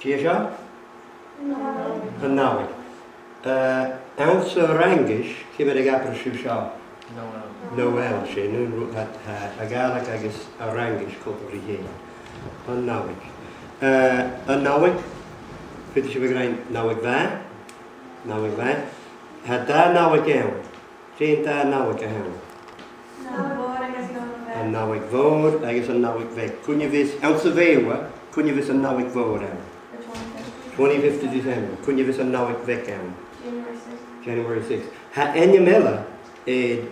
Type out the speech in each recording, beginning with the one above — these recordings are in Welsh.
Ceann-seachdain? An Nollaig. Ounce rangish, cymryd ag apr siw sio. Noel sé, nhw'n a Gaelic agus a rangish cwpl i hyn. An Nollaig. An Nollaig, fyddi si fygrain Nollaig fa. Nollaig fa. Ha da Nollaig iawn. Sy'n da Nollaig a hawn. An Nollaig fawr agus an Nollaig fe. Cwn i fys, ounce o fewa, cwn i fys an Nollaig fawr iawn. 25th of December. Cwn i fys an Nollaig fe iawn. January 6th. Ha Iomairtean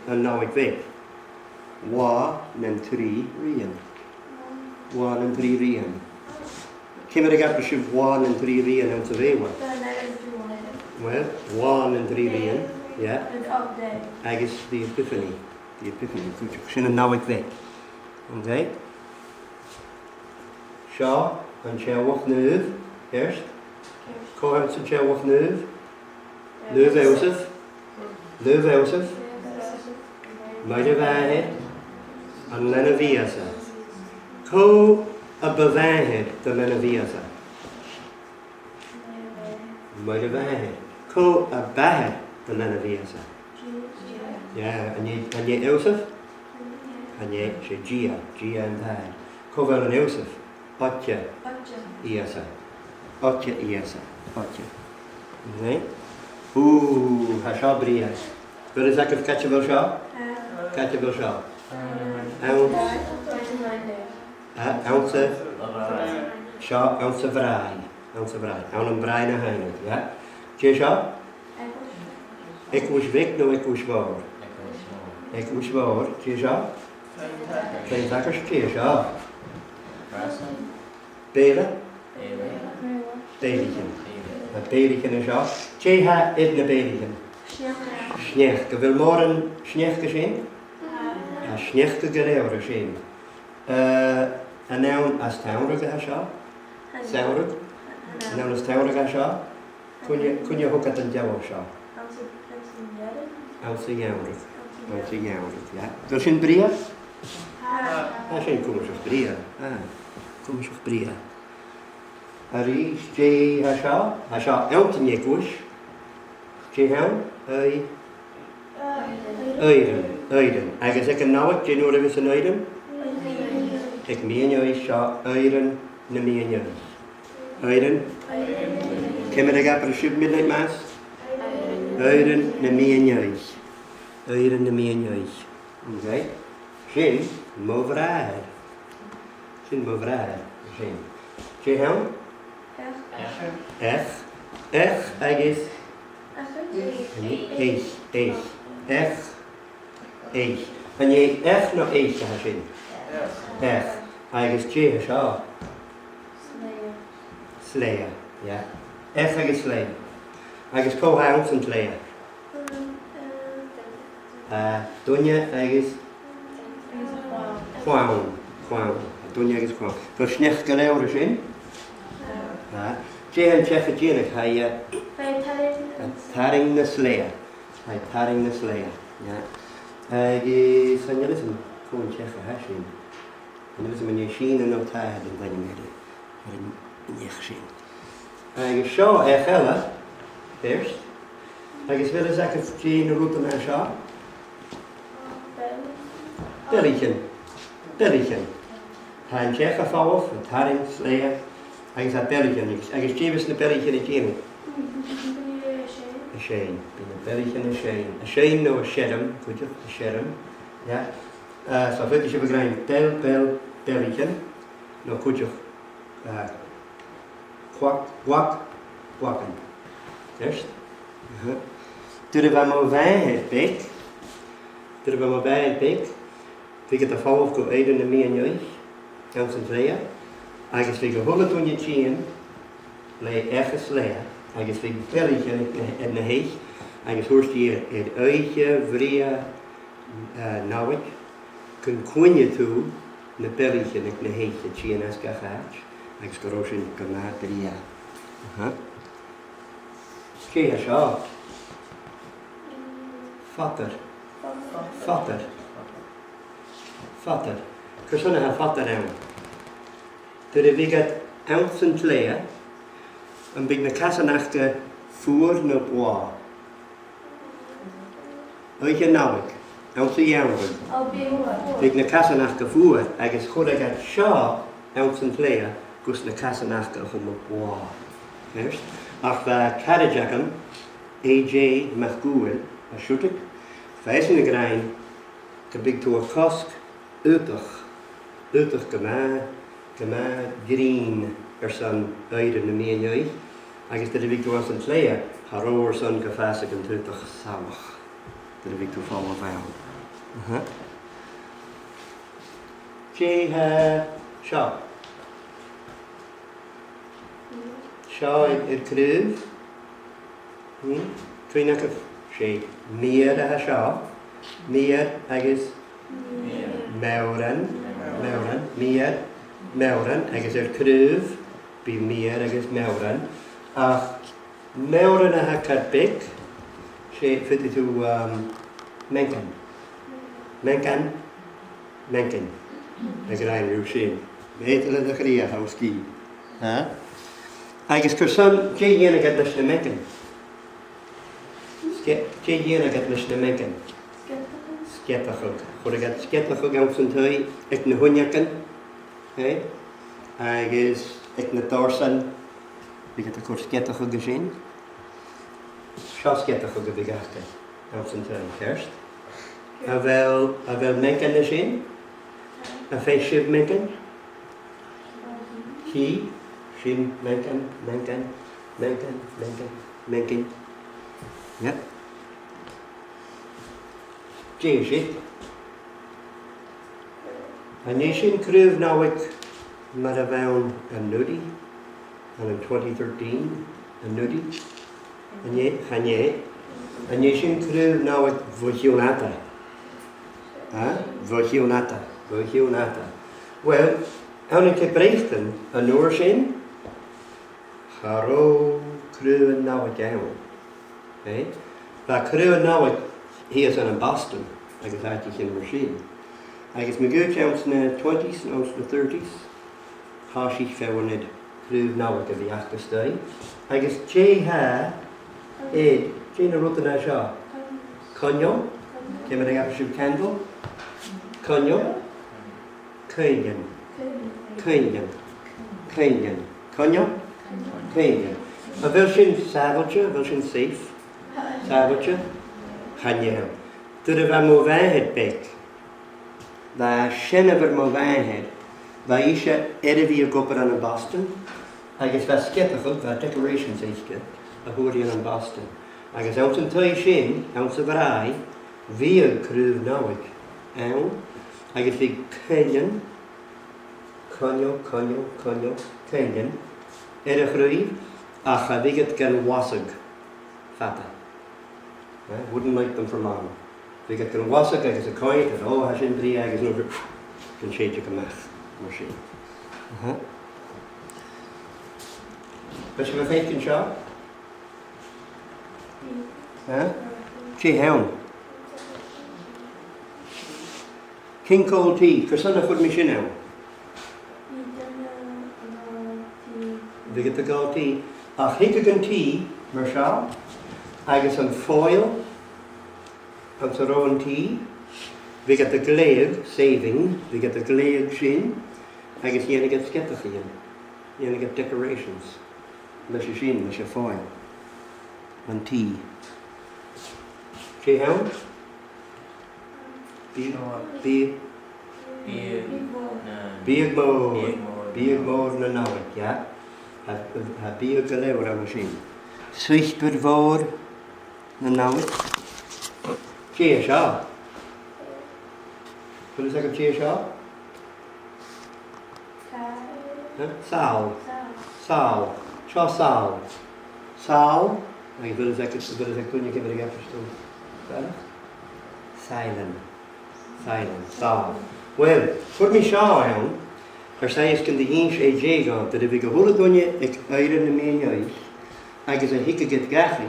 an Nollaig fe. Wa nan 3 rian. Wa nan 3 rian. Cymryd ag apr siw wa nan 3 rian ounce o fewa. Wel, wa nan 3 rian. Yeah. Agus the Epiphany. The Epiphany. Sy'n an Nollaig fe. Okay. Sio an Cheawach Nuv. Eerst. Coham sy'n Cheawach Nuv. Nuv Eusef. Nuv Eusef. Maid a fahed. An Lena Fiasa. Co a befahed dy Lena Fiasa. Maid a fahed. Co a bahed dy Lena Fiasa. Ja, en je Eusef? En je Gia. Gia en Dad. Co fel an Eusef. Otja. Iasa. Otja Iasa. Otja. Okay. Ha sio bria. Fel is ac of catch fel sio? Catch fel sio. Ounce sio, ounce frai. Ounce frai. Awn yn brai na hain. Ja? Che sio? Ekwys vic no ekwys fawr. Ekwys fawr. Che sio? Fe'n tacos che sio? Bela? Belichen. A belichen is sio. Che ha edna belichen? Snech. Ge wil morgen snech gezien? A snech ge gereuren zien. En nou als taurig ha sio? Saurig? En nou als taurig ha sio? Kun je ook at een jawel sio? Als een jawrig. Als een jawrig, ja. Wil je een bria? Ah, sy'n kom eens bria. Kom eens bria. Aris, J, ha sio, elk yn egwys. J hawn, Eiden. Agus ag yn Nollaig, J nôr efo sy'n Eiden? Ag mi yn oes sio, Eiden na mi yn oes. Eiden? Cymryd ag apr siwb midnight mass? Eiden na mi yn oes. Eiden na mi yn oes. Okay. Sy'n mofrad. Sy'n mofrad. Sy'n. J hawn? Ech agus eich. En je ech no eich ha sy'n? Ech. Agus J ha sio? Sleia. Ja. Ech agus sleia. Agus co hawn sy'n sleia? Dunja agus Chwawn. Dunja agus chwawn. Fel snech galewr sy'n? J yn chef y gynnych hai taring na sleia. Hai taring na sleia. Agus yn ylwys yn cwn chef y hasyn. Yn ylwys yn sy'n yn o tad yn gwain ymwneud. Yn eich sy'n. Agus sio eich ela. First. Agus fel ys ac ys J yn rwt yna sio. Belichen. Ha'n chef a fawf, y taring sleia. Agus a belichen. Agus James na belichen i gynnu. A shein. Byn a belichen a shein. A shein no a sherm. Gwydwch, a sherm. Ja. So fyddi si fygrain belichen. No gwydwch. Gwaken. Eerst. Dyrre fa mo fain het bek. Fi get a fawf go eiden na mi an joich. Gans yn sleia. Agus fi geholle toen je tjien. Le eche sleia. Agus fi belichen in na heich. Agus hoorst hier het uitje, vria, Nollaig. Kun kwinje toe. Na belichen in na heich. Het tjien as gachaach. Agus goroshin ganaat ria. Kie ha sio? Fatter. Cos hwnna ha fatter ewn. Dyna fi gad ounce yn tlea. An big na ceann-seachdain fuair na bua. Oich an Nollaig, ounce Iomairtean. Big na ceann-seachdain fuair, agus chud agad seo ounce an léa gus na ceann-seachdain chun na bua. First, ach bheith carideacham AJ McGool a siúteach, fesin na grain go big tú a cosc útach go green san oire na mianoi, agus de big tú as an léa haróir san go feasach an tútach samach. De big tú fáil bhean. Seo. Seo i'r cryf. Trínach sé míad a seo. Míad agus meuran. Míad agus i'r cryf. Bí míad agus meuran. Ach meuran a carbic. Sé fydd tú mencan. Ag rhaid rhyw sy'n. Beth yna ddech chi a haws gi. Agus cwrson, je dyn agad lys na mencan. Je dyn agad lys na mencan. Sgetachog. Chwr agad sgetachog aws yn twy, ec na hwniacan. Agus ec na dorsan. Fi gada cwr sgetachog y sy'n. Sio sgetachog y fi gada. Aws yn twy, first. A fel mencan y sy'n. A feisib mencan. Hi. Shin, mencan. Yep. Jay. A nation cryf Nollaig mar a fewn yn nudi, and in 2013, yn nudi, a nation cryf Nollaig fwchionata. Fwchionata. Wel, awn yn cebreithyn yn o'r sy'n, Haro cryw yn Nollaig iawn. Fa cryw yn Nollaig, hi is yn Boston, agus ati chi'n machine. Agus mi gwyd iawn sy'n 20s and oes na 30s, hasi fewnid cryw Nollaig a fi achgystau. Agus je ha, je na rwyd yna sio. Conio, cymryd ag apasiw candle. Conio, Caingan. Conio? Caingan. A fel sy'n safiltio, fel sy'n safe. Safiltio. Chanel. Dyna fa mo fahed bec. Fa sy'n efo'r mo fahed. Fa eisiau fi o gwybod yn Boston. Agus fa sgetachog, fa decorations eisiau. A hwri yn Boston. Agus awt yn twy sy'n, awt y frai, fi o cryf Nollaig. Awn. Agus fi Caingan. Conio, Caingan. Erach rwyf, ach a figad gan wasag. Fata. Wouldn't like them for mom. Figad gan wasag agus a coin, and has in bri agus no can change a mach. Machine. But you have faith in shop? She hound. King cold tea, Chrisana food machine now. We get the gold tea. Ach hicagan tea, Marshall, agus an foil, an saroan tea. We get the Gàidhlig saving, we get the Gàidhlig shin, agus yena get sketachien, yena get decorations. Leis shin, leis foil, an tea. She hound? Big more na Nollaig, yeah. Ha bíag go leabhar am sin. Suichbir mhór na Nollaig. Tí seo. Chud is ag tí seo? Sál. Sál. Seo sál. Sál. Ag bhfuil is ag cúine cymryd ag apostol. Silent. Sál. Wel, chud mi seo iawn, saes gan dy hyn sé djegan, dat fi gyhwyl dwnia ag eirin na mianioes, agus a hica gyd gachi,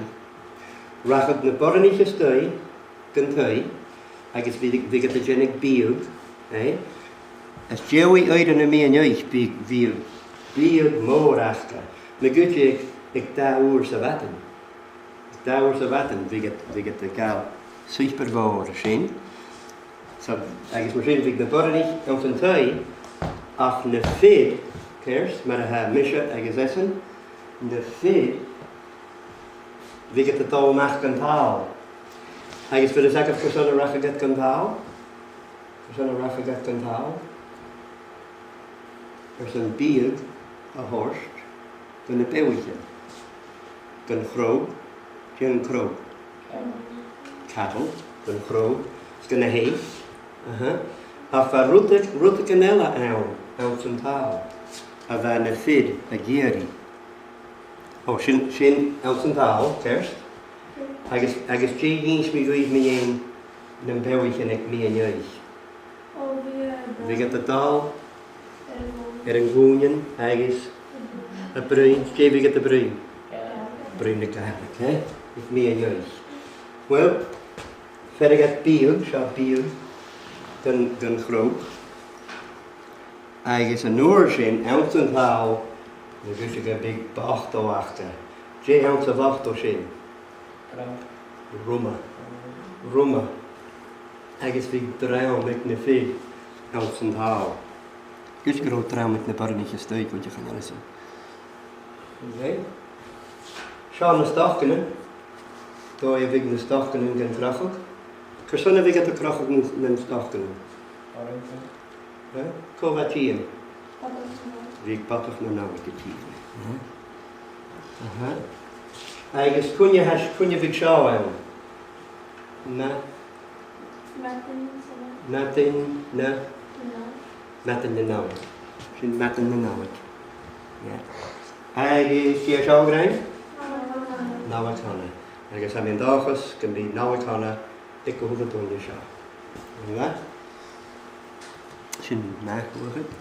rachod na boran eich ystoi, gan twy, agus fi gyd a genig biog, as jewi eirin na mianioes biog môr achta. Na gyd ik da uur sa vatten. Da uur sa vatten, vi get de gal super voor sin. So, agus machine vi de bornig on zijn tui af ne fid, kers, maar ha misha agus essen. Ne fid vi get de tol mach kan taal. Agus vir de zaak of persoon racha get kan taal. Persoon racha get kan taal. Er is een bier, een horst, een peeuwtje, een groot, een kroop. Cattle, een groot, een hees. Af a route canella aan zijn taal. Af a ne fid, a gieri. Oh, sin aan zijn taal, kerst. Agus drie gins mi gwyf mi een peeuwtje en ik mi een juist. We get de taal. Een goeien, agus een bruin, geef ik het de bruin. Bruin de Gàidhlig, hè? Ik meer juist. Wel, verder gaat bier, dan groot. Agus een oorzin, oud en taal, dan dus ik een big bachtel achter. Twee oud of achter zin. Rumma. Agus wie draai met een veel oud en taal. Dus groot trouw met een paar niet steek, want je gaat alles zien. Oké. Schaam de stakken, door je de stakken in den krachtig. Kerson heb ik het de krachtig in den stakken. Kovatien. Wie ik pattig naar nou ik het hier. Eigenlijk kun je schouwen. Metten de nauw. Sint metten de nauw. Ja. Hij is hier zo gerein? Nauw het hangen. En als hij mijn dag is, kan hij nauw het hangen. Ik hoef het doen je zo. Ja? Sint mij hoor het.